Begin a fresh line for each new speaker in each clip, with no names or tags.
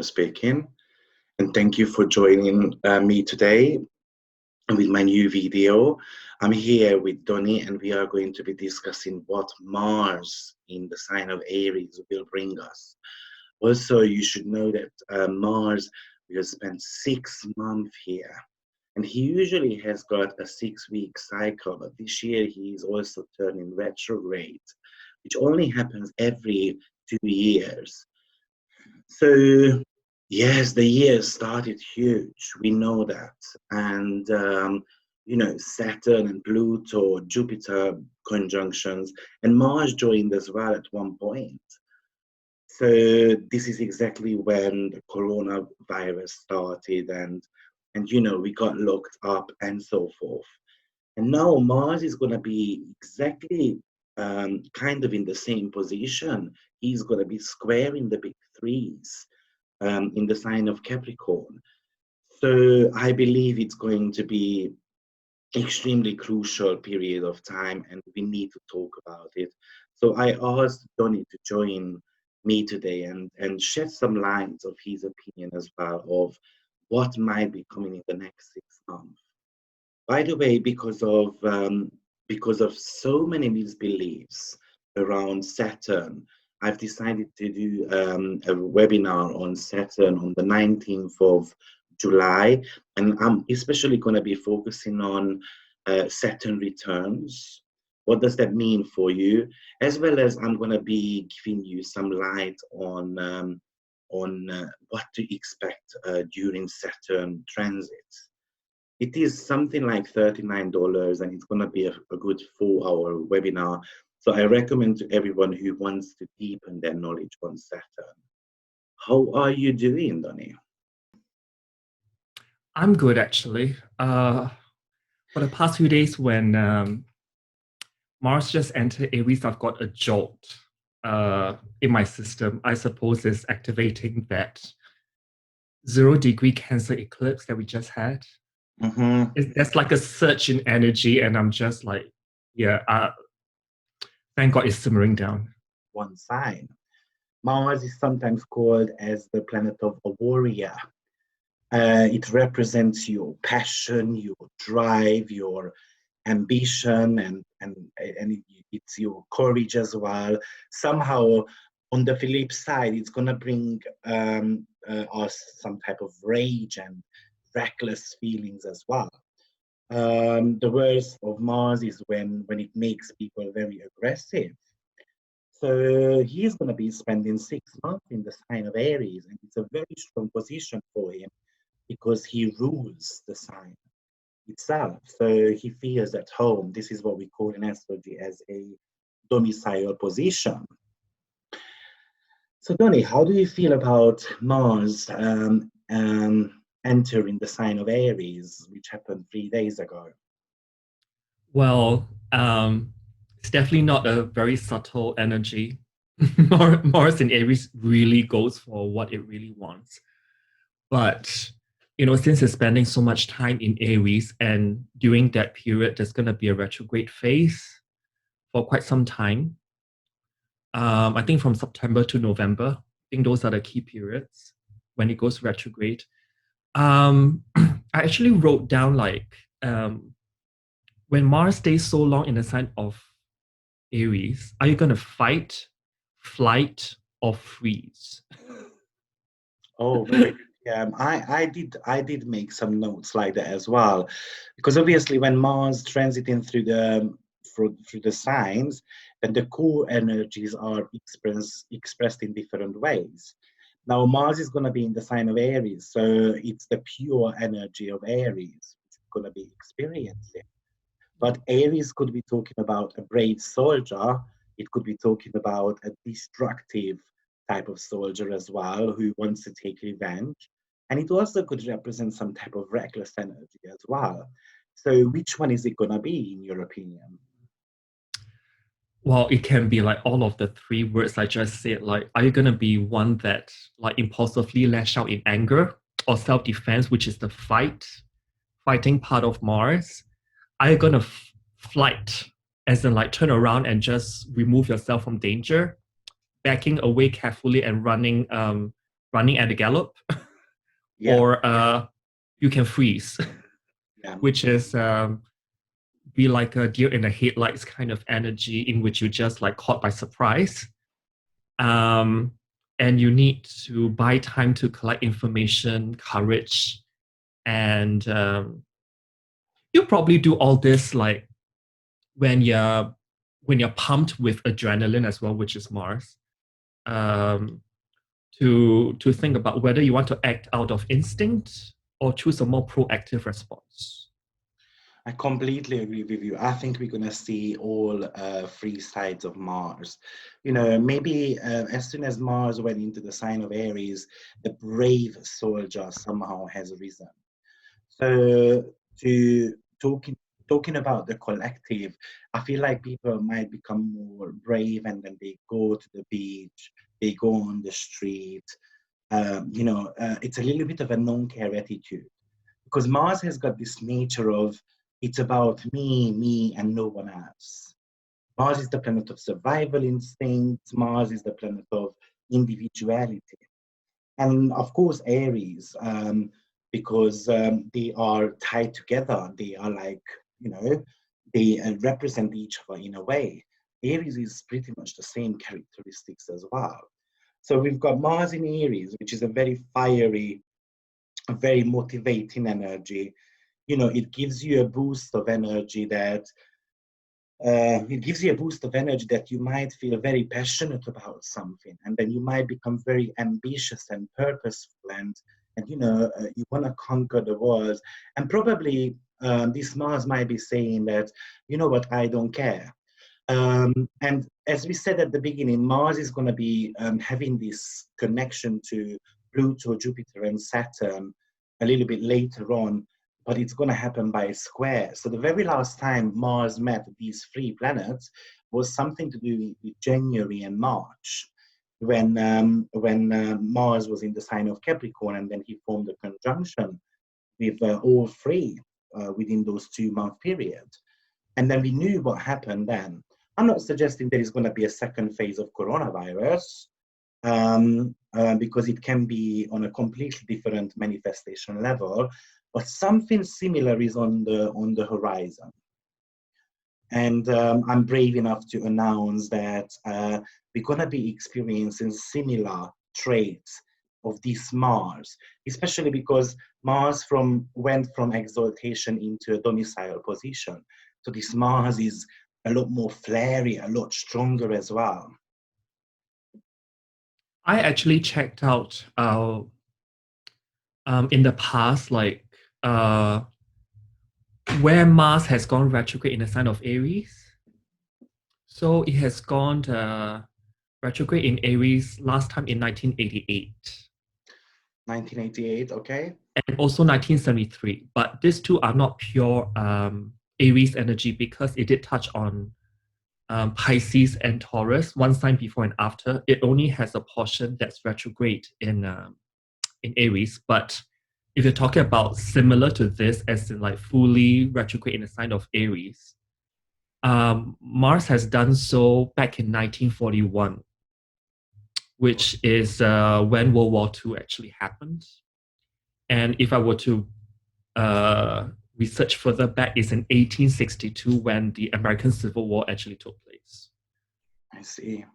speaking, and thank you for joining me today with my new video. I'm here with Donny, and we are going to be discussing what Mars in the sign of Aries will bring us. Also, you should know that Mars will spend 6 months here, and he usually has got a 6-week cycle, but this year he is also turning retrograde, which only happens every 2 years. So, yes, the year started huge. We know that. And, Saturn and Pluto, Jupiter conjunctions, and Mars joined as well at one point. So this is exactly when the coronavirus started and we got locked up and so forth. And now Mars is going to be exactly kind of in the same position. He's going to be squaring the big threes in the sign of Capricorn. So I believe it's going to be extremely crucial period of time, and we need to talk about it. So I asked Donny to join me today and shed some light of his opinion as well of what might be coming in the next 6 months. By the way, because of so many misbeliefs around Saturn, I've decided to do a webinar on Saturn on the 19th of July, and I'm especially going to be focusing on Saturn returns. What does that mean for you? As well as I'm going to be giving you some light on what to expect during Saturn transits. It is something like $39, and it's going to be a good 4-hour webinar. So I recommend to everyone who wants to deepen their knowledge on Saturn. How are you doing, Donny?
I'm good, actually. For the past few days, when Mars just entered Aries, I've got a jolt in my system. I suppose it's activating that 0-degree Cancer eclipse that we just had. There's like a surge in energy, and I'm just like, thank God it's simmering down.
One sign. Mars is sometimes called as the planet of a warrior. It represents your passion, your drive, your ambition, and it's your courage as well. Somehow, on the flip side, it's going to bring us some type of rage and reckless feelings as well. The worst of Mars is when it makes people very aggressive. So he's going to be spending 6 months in the sign of Aries, and it's a very strong position for him because he rules the sign itself. So he feels at home. This is what we call in astrology as a domicile position. So Donny, how do you feel about Mars entering the sign of Aries, which happened 3 days ago?
Well, it's definitely not a very subtle energy. Mars in Aries really goes for what it really wants. But since it's spending so much time in Aries, and during that period, there's going to be a retrograde phase for quite some time. I think from September to November. I think those are the key periods when it goes retrograde. I actually wrote down when Mars stays so long in the sign of Aries, are you going to fight, flight, or freeze?
Oh, very good. Yeah, I did make some notes like that as well, because obviously when Mars transiting through the signs, then the core energies are expressed in different ways. Now Mars is going to be in the sign of Aries, so it's the pure energy of Aries it's going to be experiencing. But Aries could be talking about a brave soldier. It could be talking about a destructive type of soldier as well, who wants to take revenge. And it also could represent some type of reckless energy as well. So which one is it going to be, in your opinion?
Well, it can be like all of the 3 words I just said. Like, are you going to be one that like impulsively lash out in anger or self-defense, which is the fighting part of Mars? Are you going to flight, as in like turn around and just remove yourself from danger, backing away carefully and running running at a gallop,
Yeah.
or you can freeze,
Yeah.
which is be like a deer in the headlights kind of energy in which you just like caught by surprise. And you need to buy time to collect information, courage, and you probably do all this like when you're pumped with adrenaline as well, which is Mars. Um, to think about whether you want to act out of instinct or choose a more proactive response.
I completely agree with you. I think we're going to see all three sides of Mars. You know, maybe as soon as Mars went into the sign of Aries, the brave soldier somehow has risen. So, to talking about the collective, I feel like people might become more brave, and then they go to the beach, they go on the street. It's a little bit of a non-care attitude, because Mars has got this nature of it's about me, and no one else. Mars is the planet of survival instincts. Mars is the planet of individuality. And of course, Aries, because they are tied together. They are like, they represent each other in a way. Aries is pretty much the same characteristics as well. So we've got Mars in Aries, which is a very fiery, a very motivating energy. It gives you a boost of energy that you might feel very passionate about something, and then you might become very ambitious and purposeful, and you want to conquer the world. And probably this Mars might be saying that, you know what, I don't care. And as we said at the beginning, Mars is going to be having this connection to Pluto, Jupiter, and Saturn a little bit later on, but it's going to happen by a square. So the very last time Mars met these three planets was something to do with January and March, when Mars was in the sign of Capricorn, and then he formed a conjunction with all three within those 2-month period. And then we knew what happened then. I'm not suggesting there is going to be a second phase of coronavirus, because it can be on a completely different manifestation level, but something similar is on the horizon. And I'm brave enough to announce that we're going to be experiencing similar traits of this Mars, especially because Mars went from exaltation into a domicile position. So this Mars is a lot more flary, a lot stronger as well.
I actually checked out in the past, like where Mars has gone retrograde in the sign of Aries. So it has gone retrograde in Aries last time in 1988.
1988, okay.
And also 1973. But these two are not pure Aries energy, because it did touch on Pisces and Taurus, one sign before and after. It only has a portion that's retrograde in Aries. But if you're talking about similar to this, as in like fully retrograde in the sign of Aries, Mars has done so back in 1941, which is when World War II actually happened. And if I were to research further back, is in 1862 when the American Civil War actually took place.
I see.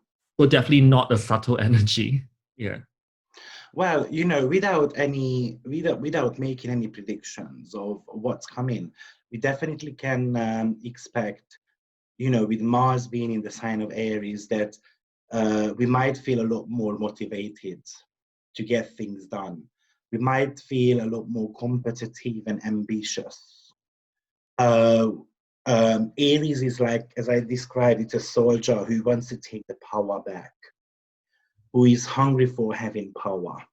So definitely not a subtle energy. Yeah.
Well, without making any predictions of what's coming, we definitely can expect, with Mars being in the sign of Aries, that we might feel a lot more motivated to get things done. We might feel a lot more competitive and ambitious. Aries is like, as I described, it's a soldier who wants to take the power back, who is hungry for having power.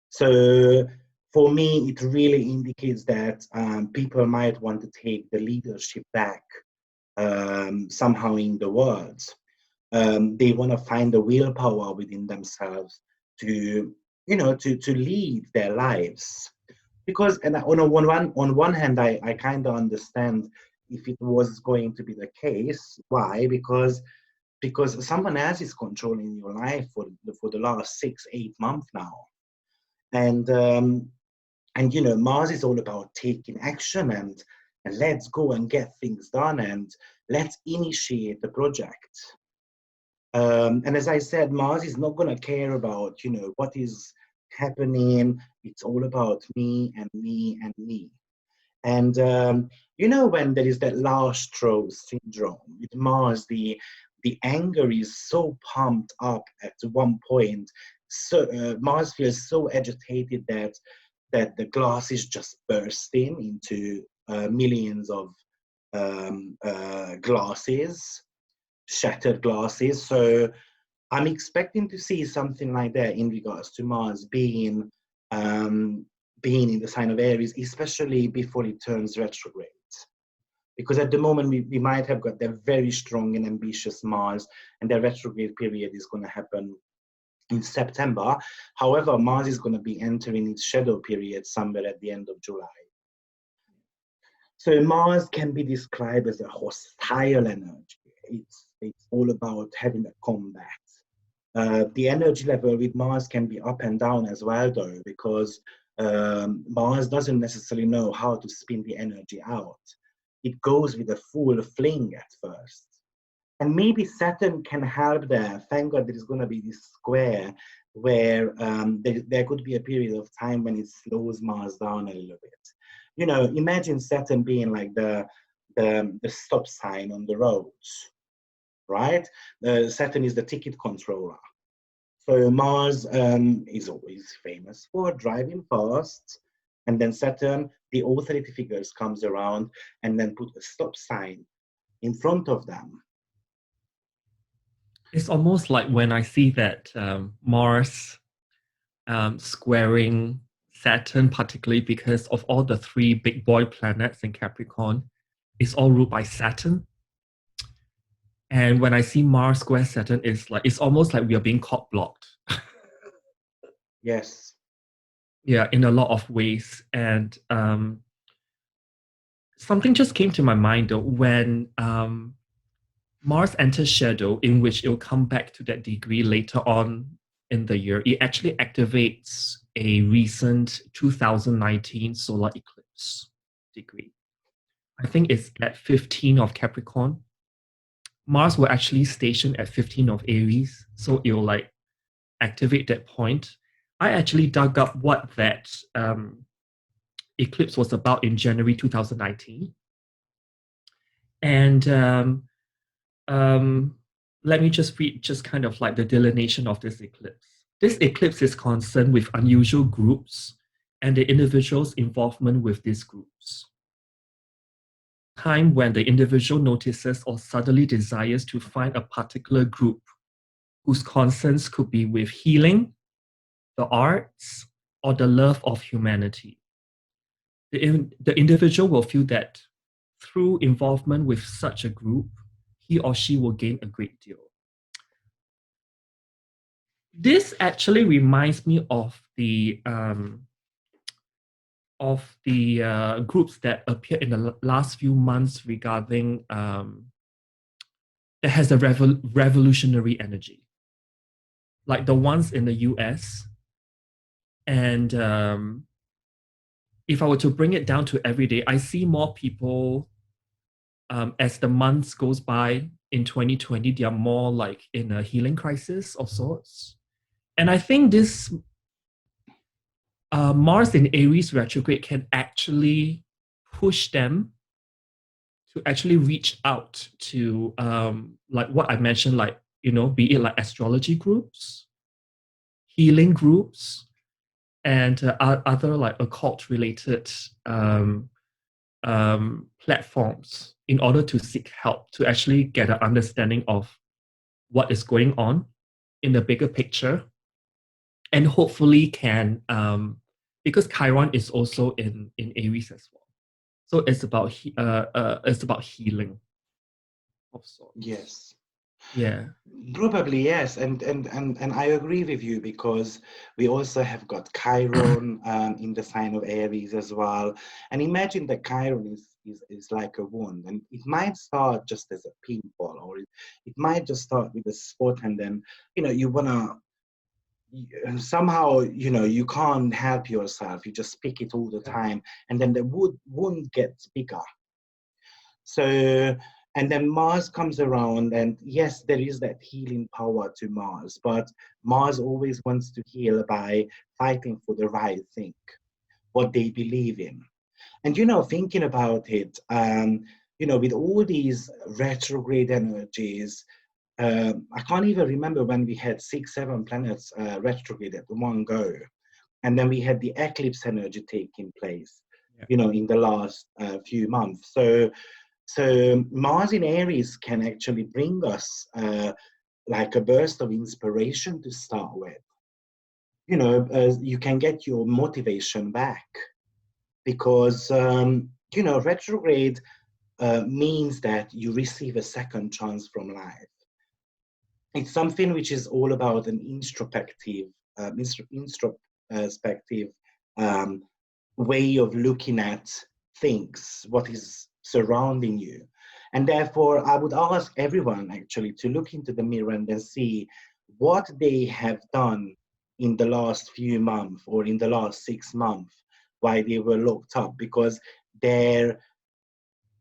So for me, it really indicates that people might want to take the leadership back somehow in the world. They want to find the willpower within themselves to lead their lives. Because, and on one hand, I kind of understand if it was going to be the case. Why? Because someone else is controlling your life for the last 6-8 months now. And you know, Mars is all about taking action and let's go and get things done and let's initiate the project. And as I said, Mars is not going to care about, you know, what is happening. It's all about me and me and me. And you know, when there is that last straw syndrome with Mars, the anger is so pumped up at one point. So Mars feels so agitated that the glass is just bursting into millions of glasses, shattered glasses. So I'm expecting to see something like that in regards to Mars um, being in the sign of Aries, especially before it turns retrograde. Because at the moment we might have got that very strong and ambitious Mars, and the retrograde period is going to happen in September. However, Mars is going to be entering its shadow period somewhere at the end of July. So Mars can be described as a hostile energy. It's all about having a combat. The energy level with Mars can be up and down as well, though, because Mars doesn't necessarily know how to spin the energy out. It goes with a full fling at first. And maybe Saturn can help there. Thank God there is going to be this square where there could be a period of time when it slows Mars down a little bit. You know, imagine Saturn being like the stop sign on the roads, right? Saturn is the ticket controller. So Mars is always famous for driving fast, and then Saturn, the authority figures, comes around and then put a stop sign in front of them.
It's almost like when I see that Mars squaring Saturn, particularly because of all the three big boy planets in Capricorn, is all ruled by Saturn. And when I see Mars square Saturn, it's almost like we are being cock blocked.
Yes.
Yeah, in a lot of ways. And something just came to my mind though when Mars enters shadow, in which it will come back to that degree later on in the year. It actually activates a recent 2019 solar eclipse degree. I think it's at 15 of Capricorn. Mars will actually station at 15 of Aries, so it will like activate that point. I actually dug up what that eclipse was about in January 2019. And let me just read just kind of like the delineation of this eclipse. This eclipse is concerned with unusual groups and the individual's involvement with these groups. Time when the individual notices or suddenly desires to find a particular group whose concerns could be with healing, the arts, or the love of humanity. The individual will feel that through involvement with such a group, he or she will gain a great deal. This actually reminds me of the groups that appeared in the last few months regarding that has a revolutionary energy, like the ones in the US. And if I were to bring it down to everyday, I see more people as the months goes by in 2020, they are more like in a healing crisis of sorts. And I think this Mars in Aries retrograde can actually push them to actually reach out to like what I mentioned, like, you know, be it like astrology groups, healing groups, and other like occult related platforms in order to seek help to actually get an understanding of what is going on in the bigger picture, and hopefully can because Chiron is also in Aries as well, so it's about healing of sorts.
Yes.
Yeah.
Probably yes, and I agree with you because we also have got Chiron in the sign of Aries as well. And imagine that Chiron is like a wound, and it might start just as a pimple, or it might just start with a spot, and then you know you wanna somehow, you know, you can't help yourself. You just speak it all the time, and then the wound gets bigger. So, and then Mars comes around, and yes, there is that healing power to Mars, but Mars always wants to heal by fighting for the right thing, what they believe in. And, you know, thinking about it, you know, with all these retrograde energies, I can't even remember when we had 6, 7 planets retrograde at one go. And then we had the eclipse energy taking place,
Yeah.
you know, in the last few months. So Mars in Aries can actually bring us like a burst of inspiration to start with. You know, you can get your motivation back because, you know, retrograde means that you receive a second chance from life. It's something which is all about an introspective um, way of looking at things, what is surrounding you. And therefore, I would ask everyone actually to look into the mirror and then see what they have done in the last few months or in the last 6 months while they were locked up, because there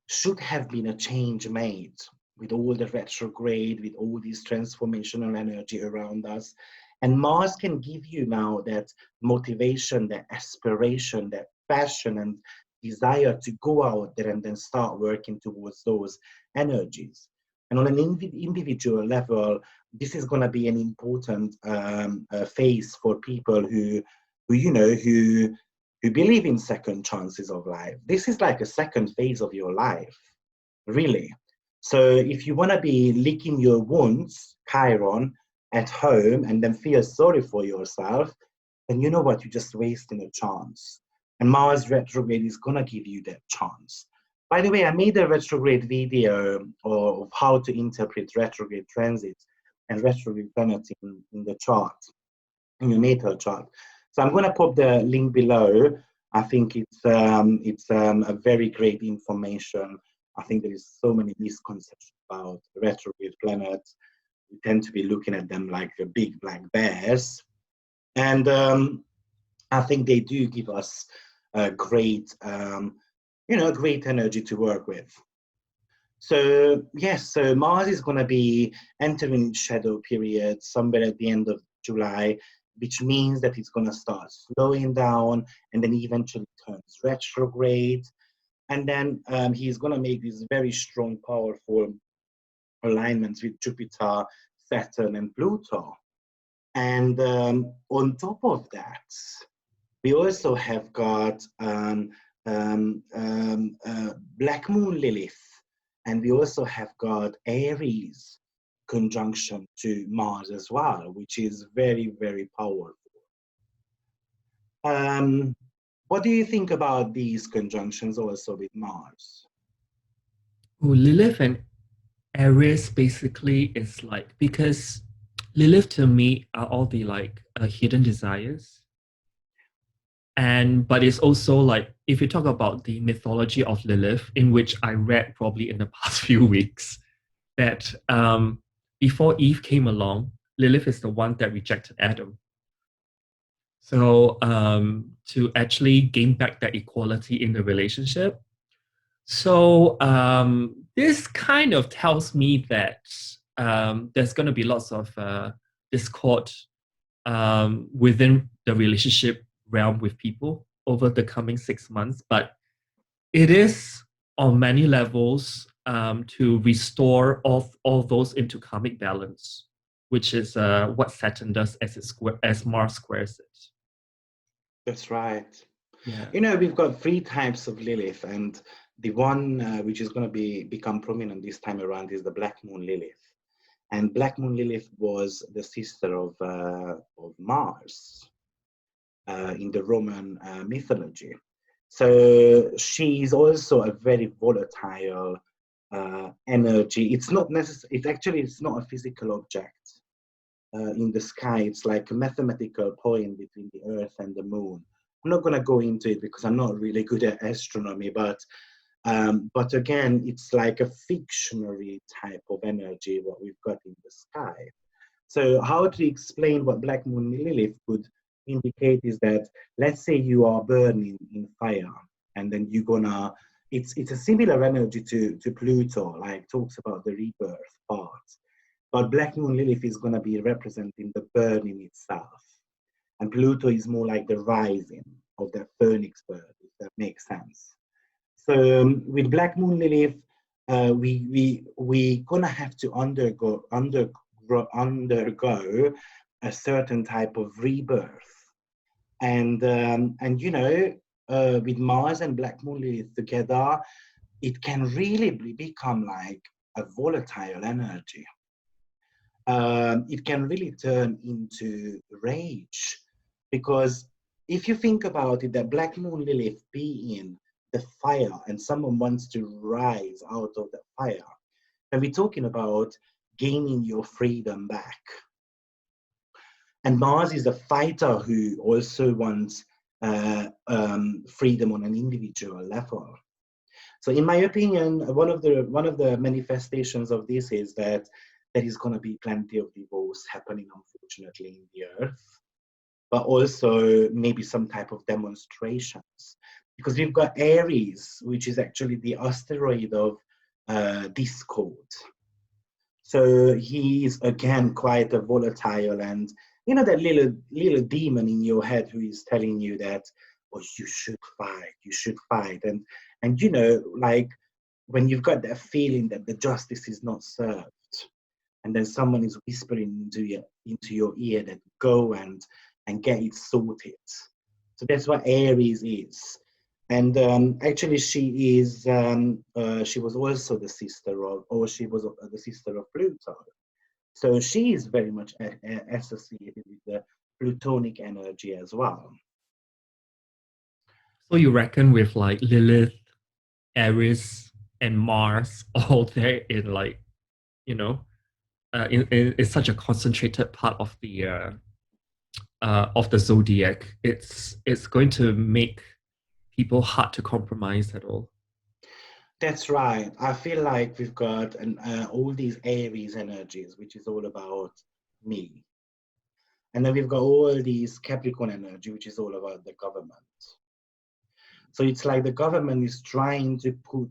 should have been a change made with all the retrograde, with all this transformational energy around us. And Mars can give you now that motivation, that aspiration, that passion and desire to go out there and then start working towards those energies. And on an individual level, this is going to be an important phase for people who you know, who believe in second chances of life. This is like a second phase of your life, really. So if you want to be licking your wounds, Chiron, at home and then feel sorry for yourself, then you know what, you're just wasting a chance. And Mars retrograde is going to give you that chance. By the way, I made a retrograde video of how to interpret retrograde transits and retrograde planets in the chart, in your natal chart. So I'm going to pop the link below. I think it's a very great information. I think there is so many misconceptions about retrograde planets. We tend to be looking at them like big black bears, and I think they do give us a great, you know, great energy to work with. So yes, so Mars is going to be entering its shadow period somewhere at the end of July, which means that it's going to start slowing down and then eventually turns retrograde. And then he's going to make these very strong, powerful alignments with Jupiter, Saturn, and Pluto. And on top of that, we also have got Black Moon Lilith, and we also have got Aries conjunction to Mars as well, which is very, very powerful. What do you think about these conjunctions also with Mars?
Oh, Lilith and Aries basically is like, because Lilith to me are all the like hidden desires. And but it's also like, if you talk about the mythology of Lilith, in which I read probably in the past few weeks, that before Eve came along, Lilith is the one that rejected Adam. So to actually gain back that equality in the relationship. So this kind of tells me that there's going to be lots of discord within the relationship realm with people over the coming 6 months. But it is on many levels to restore all those into karmic balance, which is what Saturn does as Mars squares it.
That's right.
Yeah.
You know, we've got 3 types of Lilith, and the one which is going to become prominent this time around is the Black Moon Lilith. And Black Moon Lilith was the sister of Mars in the Roman mythology. So she's also a very volatile energy. It's not necessary. It's not a physical object in the sky. It's like a mathematical point between the Earth and the Moon. I'm not going to go into it because I'm not really good at astronomy, but again, it's like a fictionary type of energy what we've got in the sky. So how to explain what Black Moon Lilith could indicate is that, let's say you are burning in fire, and then you're gonna, it's a similar energy to Pluto, like talks about the rebirth part. But Black Moon Lilith is gonna be representing the burning itself. And Pluto is more like the rising of the phoenix bird, if that makes sense. So with Black Moon Lilith, we gonna have to undergo a certain type of rebirth, and you know, with Mars and Black Moon Lilith together, it can really become like a volatile energy. It can really turn into rage, because if you think about it, that Black Moon Lilith being the fire and someone wants to rise out of the fire, and we're talking about gaining your freedom back. And Mars is a fighter who also wants freedom on an individual level. So in my opinion, one of the manifestations of this is that there is going to be plenty of divorce happening, unfortunately, in the earth, but also maybe some type of demonstrations, because we've got Aries, which is actually the asteroid of discord. So he is again quite a volatile, and you know that little demon in your head who is telling you that, oh, you should fight, and you know, like when you've got that feeling that the justice is not served, and then someone is whispering into your ear that go and get it sorted. So that's what Aries is. And actually, she was also the sister of, or she was the sister of Pluto. So she is very much associated with the Plutonic energy as well.
So you reckon with like Lilith, Aries, and Mars all there in, like, you know, in such a concentrated part of the zodiac, it's going to make people hard to compromise at all.
That's right. I feel like we've got all these Aries energies, which is all about me. And then we've got all these Capricorn energy, which is all about the government. So it's like the government is trying to put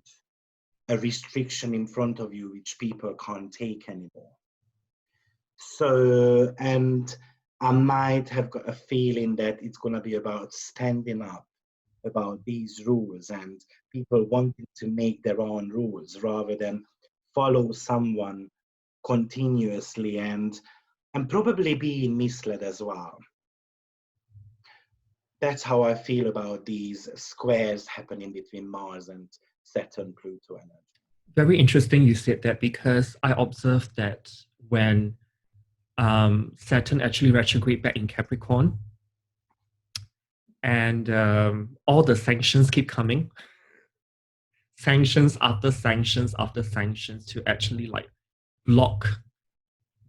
a restriction in front of you, which people can't take anymore. So, and I might have got a feeling that it's going to be about standing up about these rules and people wanting to make their own rules rather than follow someone continuously, and probably being misled as well. That's how I feel about these squares happening between Mars and Saturn, Pluto energy.
Very interesting you said that, because I observed that when Saturn actually retrograde back in Capricorn, and all the sanctions keep coming, sanctions after sanctions after sanctions, to actually like block,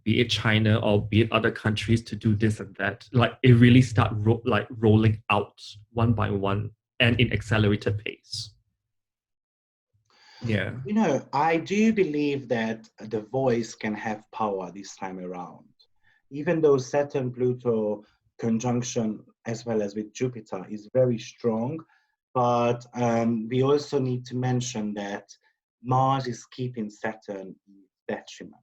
be it China or be it other countries, to do this and that. Like it really start rolling out one by one and in accelerated pace. Yeah.
You know, I do believe that the voice can have power this time around. Even though Saturn Pluto conjunction, as well as with Jupiter, is very strong, but we also need to mention that Mars is keeping Saturn in detriment.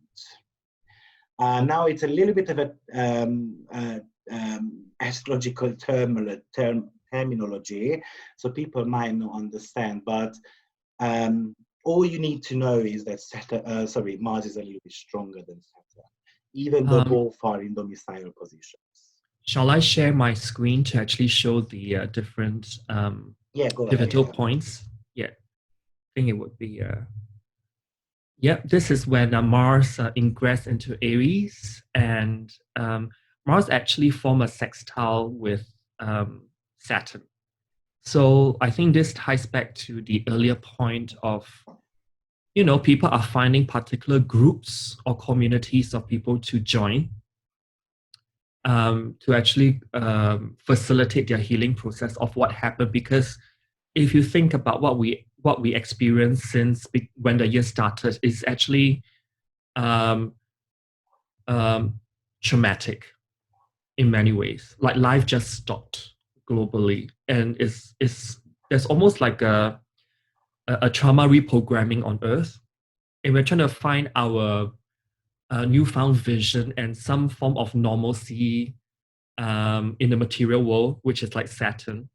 Now it's a little bit of a astrological terminology, so people might not understand, but all you need to know is that Mars is a little bit stronger than Saturn, even though both are in domicile positions.
Shall I share my screen to actually show the different pivotal points? Yeah, I think it would be. This is when Mars ingress into Aries, and Mars actually form a sextile with Saturn. So I think this ties back to the earlier point of, you know, people are finding particular groups or communities of people to join, to actually facilitate their healing process of what happened. Because if you think about what we experienced since when the year started, is actually traumatic in many ways. Like life just stopped globally, and there's almost like a trauma reprogramming on Earth, and we're trying to find our newfound vision and some form of normalcy in the material world, which is like Saturn,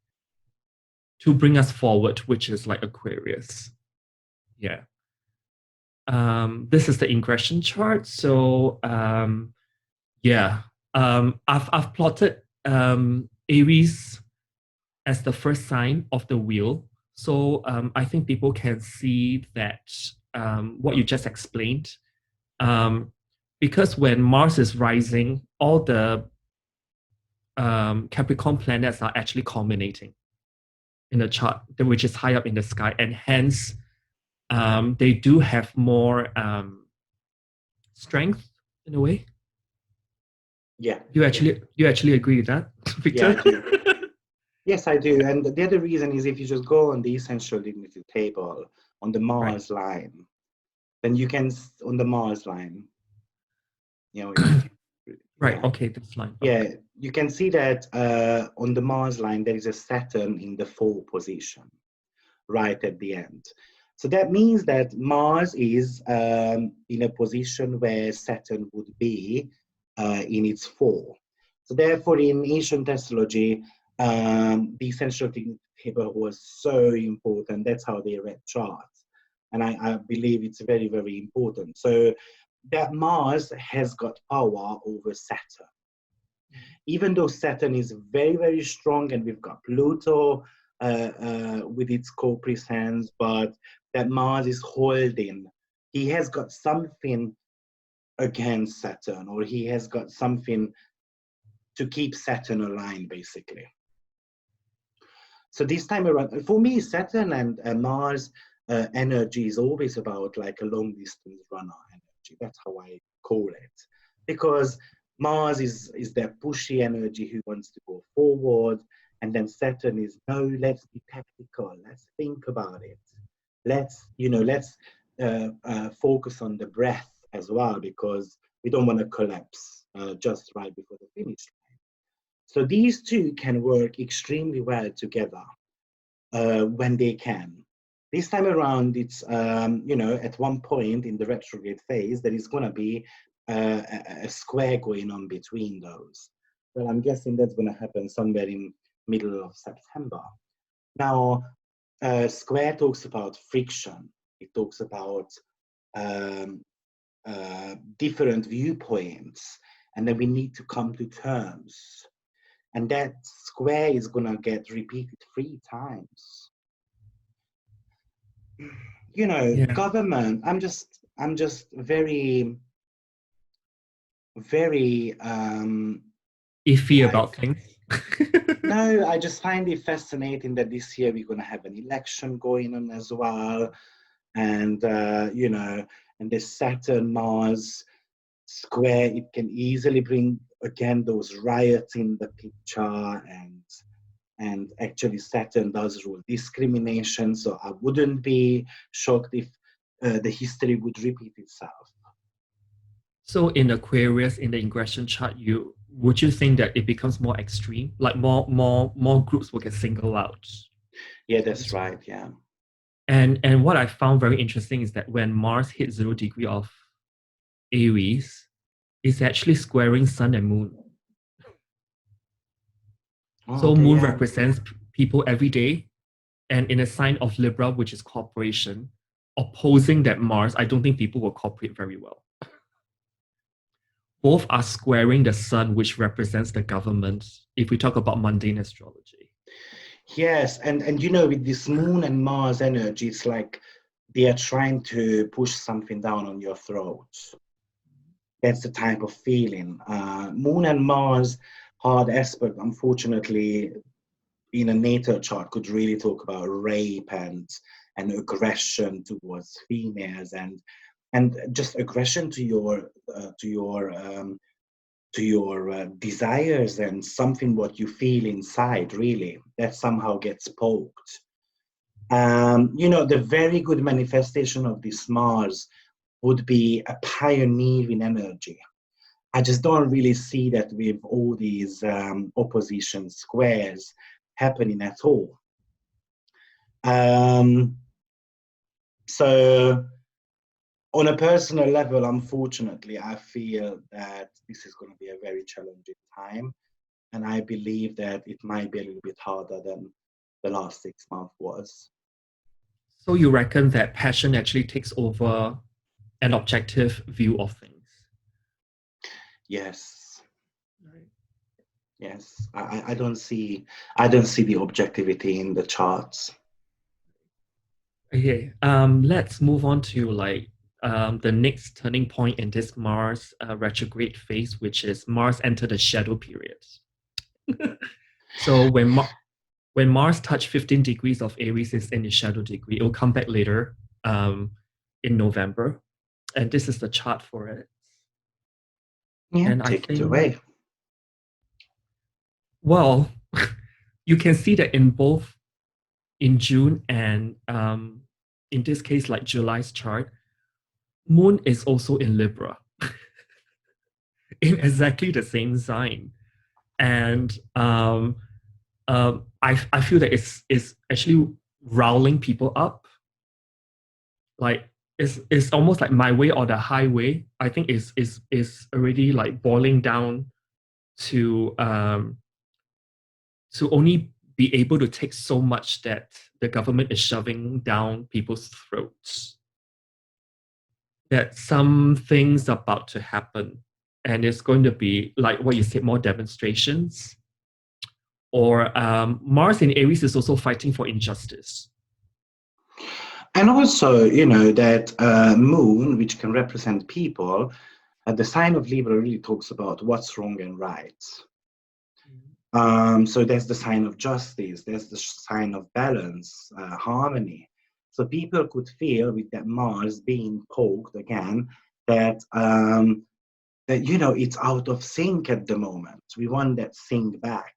to bring us forward, which is like Aquarius. Yeah. This is the ingression chart. So yeah, I've plotted Aries as the first sign of the wheel. So I think people can see that what you just explained. Because when Mars is rising, all the Capricorn planets are actually culminating in the chart, which is high up in the sky, and hence they do have more strength in a way.
Yeah.
You actually agree with that, Victor?
Yeah, I do. Yes, I do. And the other reason is if you just go on the essential dignity table on the Mars line, then you can, on the Mars line, you know,
Right.
yeah.
Okay, that's fine.
Yeah, you can see that on the Mars line, there is a Saturn in the 4 position, right at the end. So that means that Mars is in a position where Saturn would be in its 4. So therefore, in ancient astrology, the essential dignity table was so important. That's how they read charts. And I believe it's very, very important. So that Mars has got power over Saturn. Even though Saturn is very, very strong, and we've got Pluto with its co-presence, but that Mars is holding. He has got something against Saturn, or he has got something to keep Saturn aligned, basically. So this time around, for me, Saturn and Mars energy is always about like a long distance runner energy. That's how I call it. Because Mars is that pushy energy who wants to go forward, and then Saturn is, no, let's be tactical, let's think about it. Let's focus on the breath as well, because we don't want to collapse just right before the finish line. So these two can work extremely well together when they can. This time around, it's, at one point in the retrograde phase, there is going to be a square going on between those. Well, I'm guessing that's going to happen somewhere in middle of September. Now, square talks about friction. It talks about different viewpoints, and then we need to come to terms. And that square is going to get repeated 3 times. Government, I'm just very, very
iffy about things.
No, I just find it fascinating that this year we're going to have an election going on as well. And, and this Saturn Mars square, it can easily bring again those riots in the picture, and actually Saturn does rule discrimination, so I wouldn't be shocked if the history would repeat itself.
So in Aquarius, in the ingression chart, would you think that it becomes more extreme, like more groups will get singled out?
Yeah, that's right. Yeah.
And what I found very interesting is that when Mars hits 0 degree of Aries, it's actually squaring Sun and Moon. So
Okay,
Moon
yeah.
represents people every day, and in a sign of Libra, which is cooperation, opposing that Mars, I don't think people will cooperate very well. Both are squaring the Sun, which represents the government, if we talk about mundane astrology.
Yes, and with this Moon and Mars energy, it's like they are trying to push something down on your throat. That's the type of feeling. Moon and Mars hard aspect, unfortunately, in a natal chart could really talk about rape and aggression towards females, and just aggression to your desires, and something what you feel inside, really, that somehow gets poked. The very good manifestation of this Mars would be a pioneering energy. I just don't really see that with all these opposition squares happening at all. So on a personal level, unfortunately, I feel that this is going to be a very challenging time. And I believe that it might be a little bit harder than the last 6 months was.
So you reckon that passion actually takes over an objective view of things?
Yes.
Right.
Yes. I don't see the objectivity in the charts.
Okay. Let's move on to the next turning point in this Mars retrograde phase, which is Mars enter the shadow period. So when Mars touch 15 degrees of Aries is in the shadow degree, it will come back later in November. And this is the chart for it.
Yeah,
And I
take it
think,
away.
well, you can see that in both in June and in this case, like July's chart, Moon is also in Libra in exactly the same sign. And I feel that it's actually riling people up. Like it's almost like my way or the highway. I think is already like boiling down to only be able to take so much that the government is shoving down people's throats. That some things about to happen, and it's going to be like what you said, more demonstrations. Or Mars in Aries is also fighting for injustice.
And also, that moon, which can represent people, the sign of Libra really talks about what's wrong and right. So there's the sign of justice, there's the sign of balance, harmony. So people could feel with that Mars being poked again that it's out of sync at the moment. We want that sync back.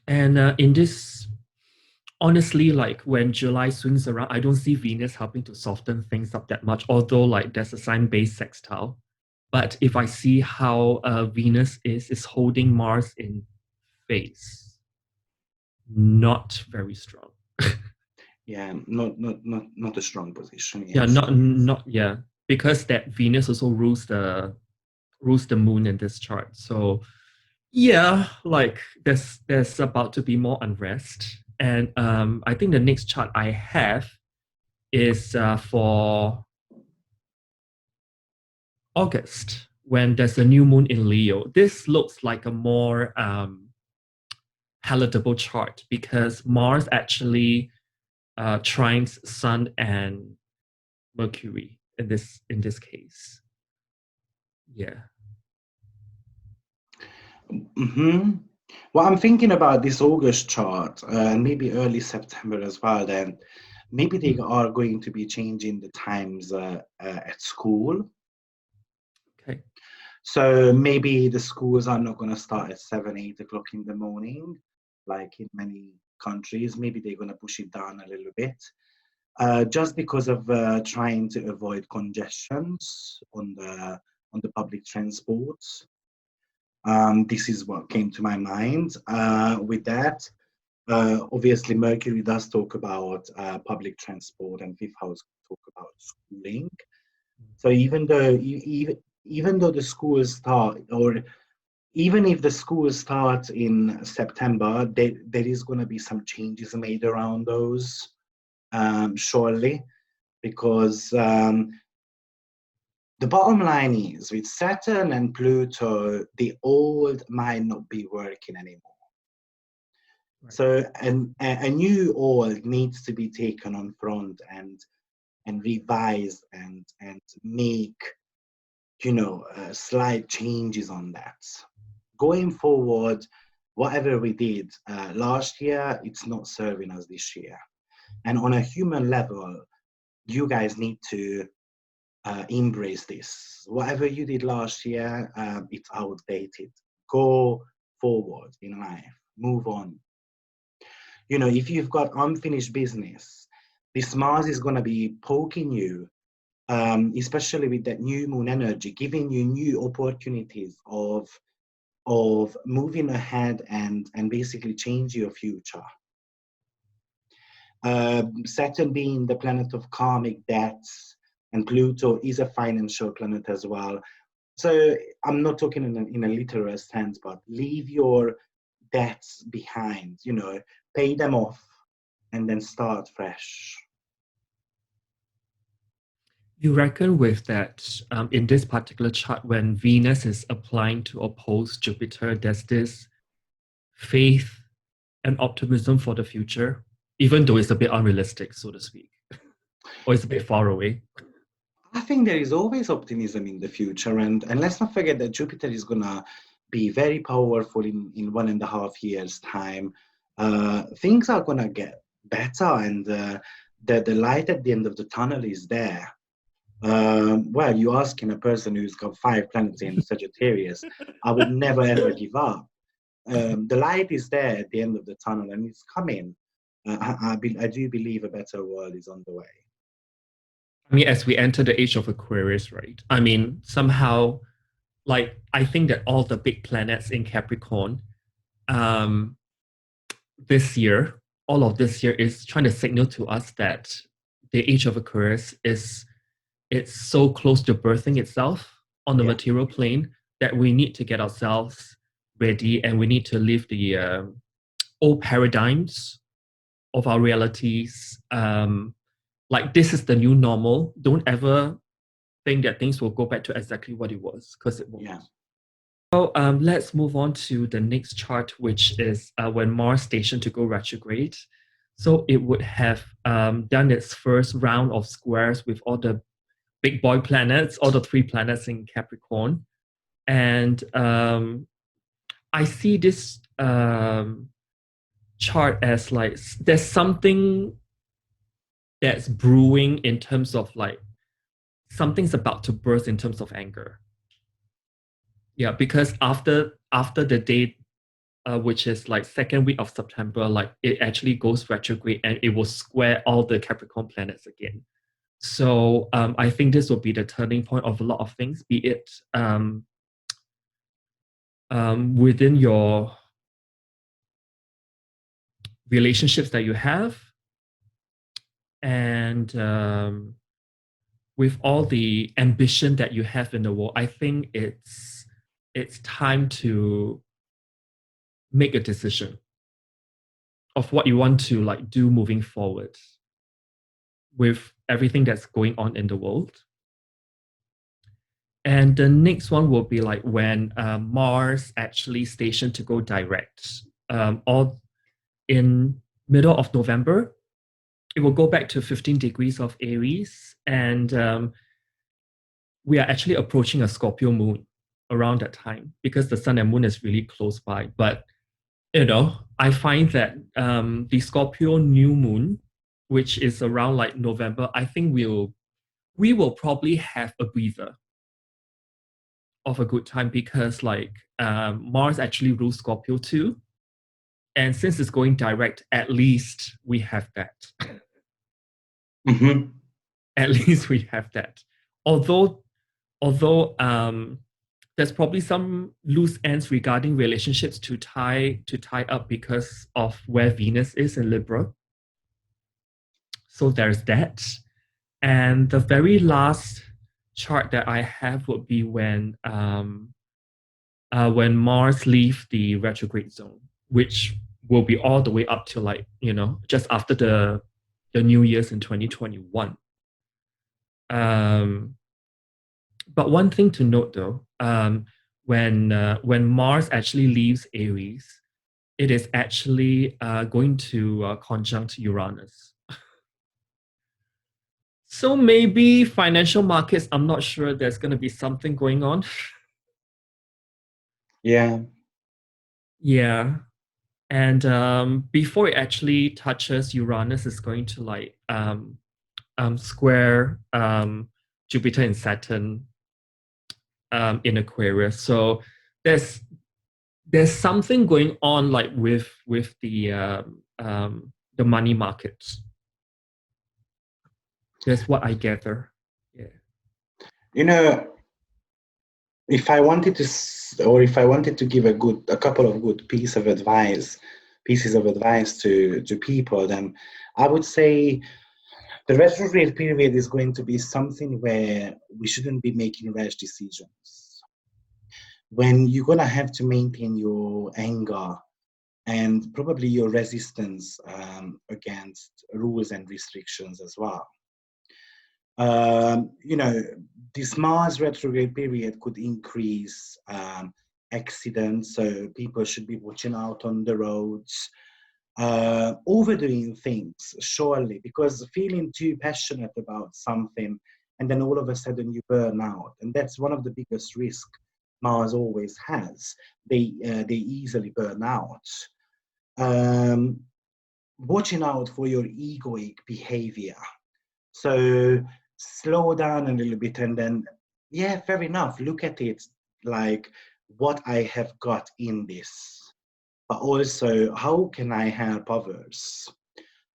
And in this, honestly, like when July swings around, I don't see Venus helping to soften things up that much, although like there's a sign-based sextile. But if I see how Venus is holding Mars in phase, not very strong.
Yeah, not a strong position.
Yeah,
Yes,
not yeah, because that Venus also rules the moon in this chart. So yeah, like there's about to be more unrest. And I think the next chart I have is for August when there's a new moon in Leo. This looks like a more palatable chart because Mars actually trines Sun and Mercury in this case. Yeah.
Mm-hmm. Well, I'm thinking about this August chart and maybe early September as well. Then maybe they are going to be changing the times at school.
Okay.
So maybe the schools are not going to start at 7, 8 o'clock in the morning, like in many countries. Maybe they're going to push it down a little bit, just because of trying to avoid congestions on the public transports. This is what came to my mind with that. Obviously, Mercury does talk about public transport, and fifth house talk about schooling. So even though the schools start, or even if the schools start in September, there is going to be some changes made around those, surely, because the bottom line is with Saturn and Pluto, the old might not be working anymore.
Right.
So a new old needs to be taken on front and revised and make slight changes on that. Going forward, whatever we did last year, it's not serving us this year. And on a human level, you guys need to embrace this. Whatever you did last year, it's outdated. Go forward in life, move on. If you've got unfinished business, this Mars is going to be poking you especially with that new moon energy, giving you new opportunities of moving ahead and basically change your future. Saturn being the planet of karmic debts, and Pluto is a financial planet as well. So I'm not talking in a literal sense, but leave your debts behind, you know, pay them off and then start fresh.
You reckon with that, in this particular chart, when Venus is applying to oppose Jupiter, there's this faith and optimism for the future, even though it's a bit unrealistic, so to speak, or it's a bit far away?
I think there is always optimism in the future, and let's not forget that Jupiter is gonna be very powerful in 1.5 years' time. Things are gonna get better, and the light at the end of the tunnel is there. Well, you're asking a person who's got 5 planets in Sagittarius. I would never ever give up. The light is there at the end of the tunnel, and it's coming. I do believe a better world is on the way.
I mean, as we enter the age of Aquarius, right? I mean, somehow, like, I think that all the big planets in Capricorn, this year, all of this year is trying to signal to us that the age of Aquarius it's so close to birthing itself on the material plane that we need to get ourselves ready, and we need to leave the old paradigms of our realities. Like, this is the new normal. Don't ever think that things will go back to exactly what it was, because it won't.
Yeah.
So let's move on to the next chart, which is when Mars stationed to go retrograde. So it would have done its first round of squares with all the big boy planets, all the 3 planets in Capricorn. And I see this chart as like there's something that's brewing in terms of like something's about to burst in terms of anger. Yeah, because after the date, which is like second week of September, like it actually goes retrograde and it will square all the Capricorn planets again. So I think this will be the turning point of a lot of things, be it within your relationships that you have, and with all the ambition that you have in the world. I think it's time to make a decision of what you want to like do moving forward with everything that's going on in the world. And the next one will be like when Mars actually stationed to go direct, all in middle of November. It will go back to 15 degrees of Aries, and we are actually approaching a Scorpio moon around that time because the sun and moon is really close by. But you know, I find that the Scorpio new moon, which is around like November, I think we will probably have a breather of a good time, because like Mars actually rules Scorpio too. And since it's going direct, at least we have that.
Mm-hmm.
At least we have that. Although there's probably some loose ends regarding relationships to tie up because of where Venus is in Libra. So there's that. And the very last chart that I have would be when Mars leaves the retrograde zone, which will be all the way up to like, you know, just after the New Year's in 2021. But one thing to note though, when Mars actually leaves Aries, it is actually going to conjunct Uranus. So maybe financial markets, I'm not sure, there's going to be something going on.
Yeah.
Yeah. And before it actually touches Uranus, it's going to like square Jupiter and Saturn in Aquarius. So there's something going on like with the money markets. That's what I gather. Yeah.
You know, if I wanted to, or if I wanted to give a couple of good pieces of advice to people, then I would say the retrograde period is going to be something where we shouldn't be making rash decisions. When you're gonna have to maintain your anger and probably your resistance against rules and restrictions as well. You know, this Mars retrograde period could increase accidents, so people should be watching out on the roads, overdoing things, surely, because feeling too passionate about something and then all of a sudden you burn out. And that's one of the biggest risks Mars always has. They easily burn out. Um, Watching out for your egoic behavior. So slow down a little bit and then, yeah, fair enough. Look at it like what I have got in this, but also how can I help others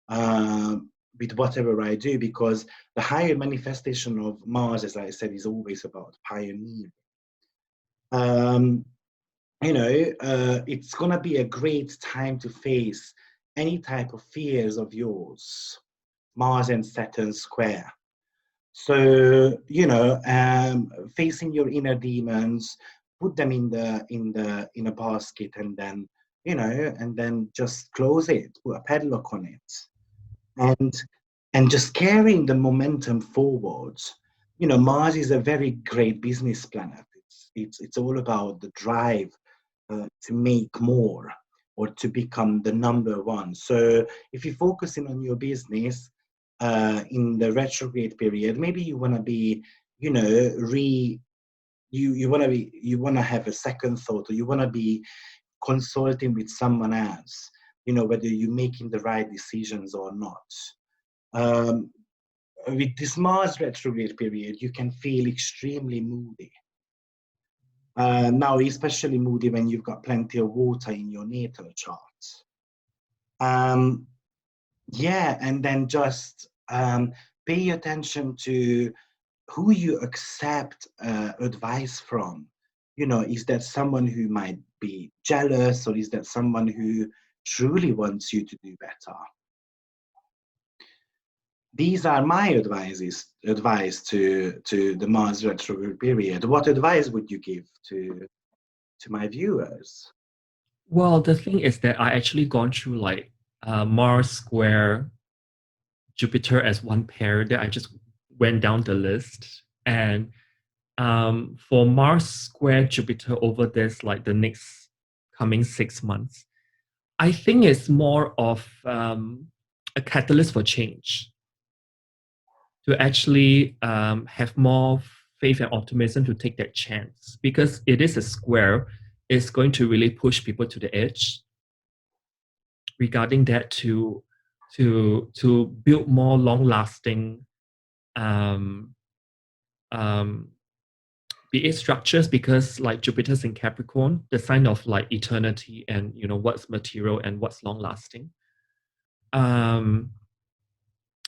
with whatever I do? Because the higher manifestation of Mars, as I said, is always about pioneering. Um, it's gonna be a great time to face any type of fears of yours. Mars and Saturn square. So facing your inner demons, put them in a basket, and then just close it, put a padlock on it, and just carrying the momentum forwards. Mars is a very great business planet. It's all about the drive to make more or to become the number one. So if you're focusing on your business in the retrograde period, maybe you want to be, you want to have a second thought, or you want to be consulting with someone else, whether you're making the right decisions or not. Um, with this Mars retrograde period, you can feel extremely moody. Now, especially moody when you've got plenty of water in your natal chart. Um, yeah, and then just pay attention to who you accept advice from. Is that someone who might be jealous, or is that someone who truly wants you to do better? These are my advice to the Mars retrograde period. What advice would you give to my viewers?
Well, the thing is that I actually gone through like Mars square Jupiter as one pair. That I just went down the list, and for Mars square Jupiter over this like the next coming 6 months, I think it's more of a catalyst for change, to actually have more faith and optimism to take that chance, because it is a square. It's going to really push people to the edge regarding that, to build more long lasting um, be it structures, because like Jupiter's in Capricorn, the sign of like eternity and what's material and what's long lasting.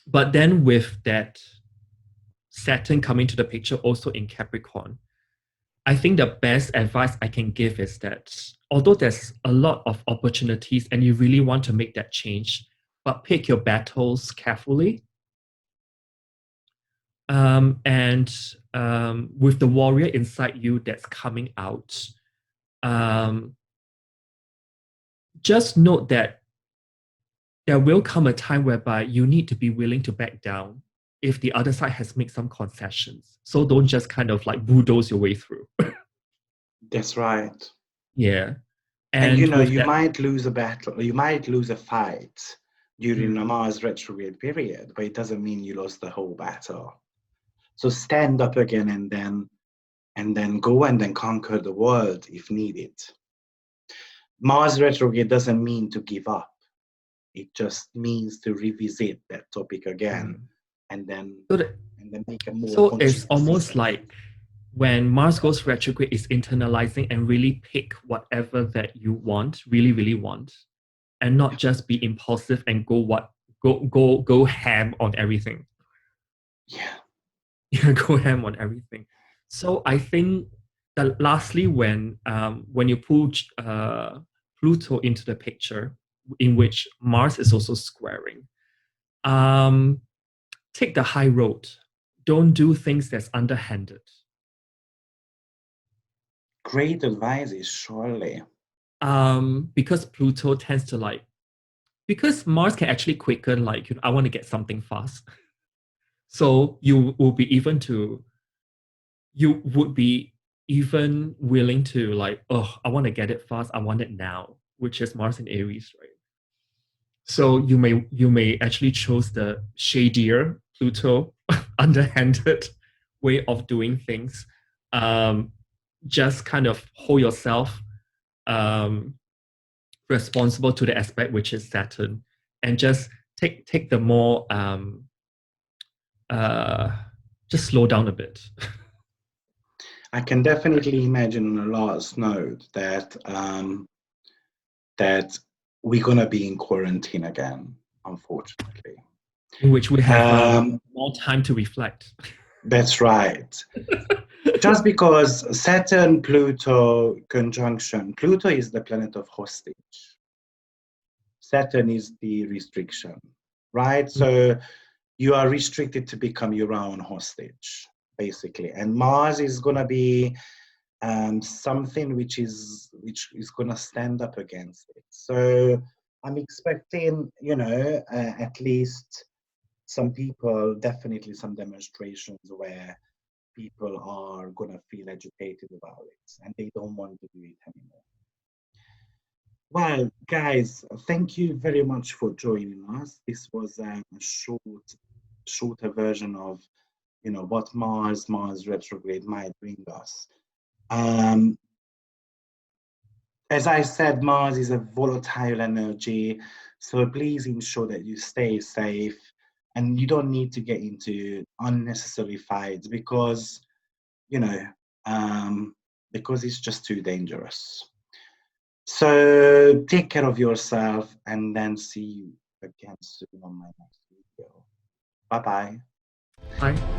But then with that Saturn coming to the picture also in Capricorn, I think the best advice I can give is that although there's a lot of opportunities and you really want to make that change, but pick your battles carefully. And with the warrior inside you that's coming out, just note that there will come a time whereby you need to be willing to back down if the other side has made some concessions. So don't just kind of like bulldoze your way through.
That's right.
Yeah.
And you
that,
might lose a battle, or you might lose a fight during the Mars retrograde period, but it doesn't mean you lost the whole battle. So stand up again, and then go and then conquer the world if needed. Mars retrograde doesn't mean to give up. It just means to revisit that topic again, and then make a more.
So it's almost like when Mars goes retrograde, is internalizing and really pick whatever that you want, really, really want, and not just be impulsive and go ham on everything.
Yeah.
Go ham on everything. So I think that lastly, when you pull Pluto into the picture, in which Mars is also squaring, take the high road. Don't do things that's underhanded.
Great advice, surely.
Because Pluto tends to like, because Mars can actually quicken, like, I want to get something fast. So you would be even willing to like, oh, I want to get it fast. I want it now, which is Mars in Aries, right? So you may actually choose the shadier Pluto, underhanded way of doing things. Just kind of hold yourself um, responsible to the aspect which is Saturn, and just take the more uh, just slow down a bit.
I can definitely imagine on a last note that that we're gonna be in quarantine again, unfortunately.
In which we have
Um,
more time to reflect.
that's right. Just because Saturn Pluto conjunction, Pluto is the planet of hostage. Saturn is the restriction, right? So you are restricted to become your own hostage, basically. And Mars is gonna be something which is gonna stand up against it. So I'm expecting, at least some people, definitely some demonstrations where people are gonna feel agitated about it and they don't want to do it anymore. Well, guys, thank you very much for joining us. This was a shorter version of, what Mars retrograde might bring us. As I said, Mars is a volatile energy, so please ensure that you stay safe and you don't need to get into unnecessary fights because, you know, because it's just too dangerous. So take care of yourself and then see you again soon on my next video. Bye-bye.
Bye.